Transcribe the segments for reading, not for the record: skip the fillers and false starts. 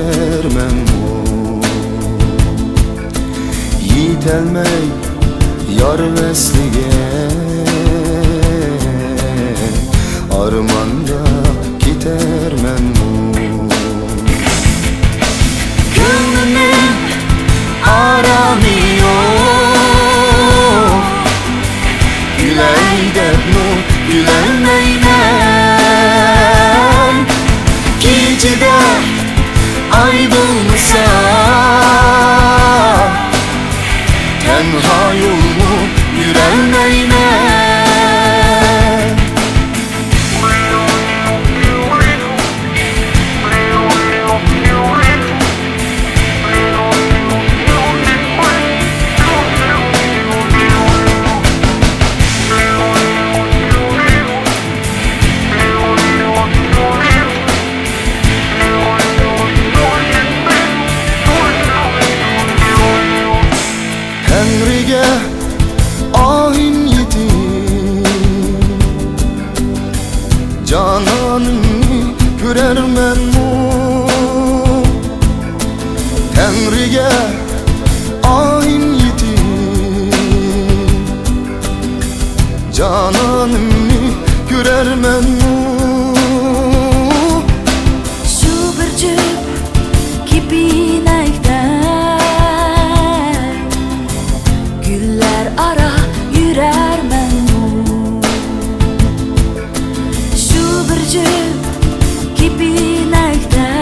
ketermen yitelmey yar veslige armanda ketermen gönlümün aramıyor güley debnu gülenmeymen gecede ay bulmuşsa tenha yolmu yürelmeymen Tengri'ge ahin yetim cananını görermen Tengri'ge ahin yetim cananını görermen şu bir cüp kipinekten güller ara yürermen şu bir cüp kipinekten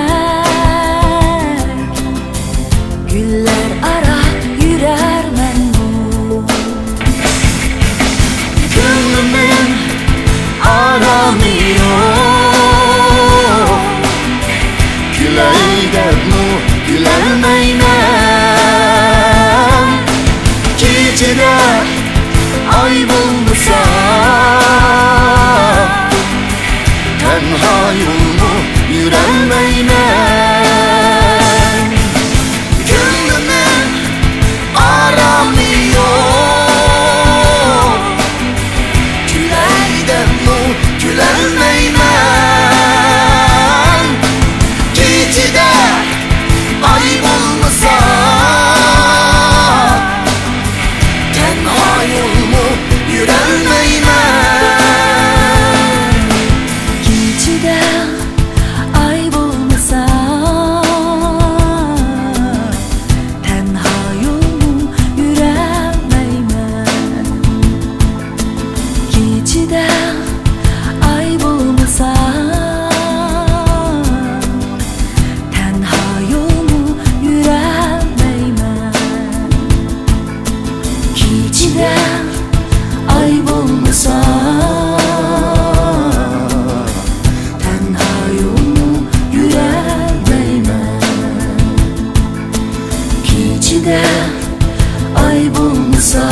güller ara yürermen gönlümün aramıyor Güley debnu gülenmeymen gecede ay bulmuşsa tenha yolmu yürelmeymen gönlümün aramıyor Güley debnu gülenmeymen gecede ay bulmuşsa tenha yolmu yürelmeymen gecede ay bulmuşsa tenha yolmu yüremeymen gecede ay bulmuşsa tenha yolmu yüremeymen gecede ay bulmuşsa tenha yolmu yüremeymen gecede ay bulmuşsa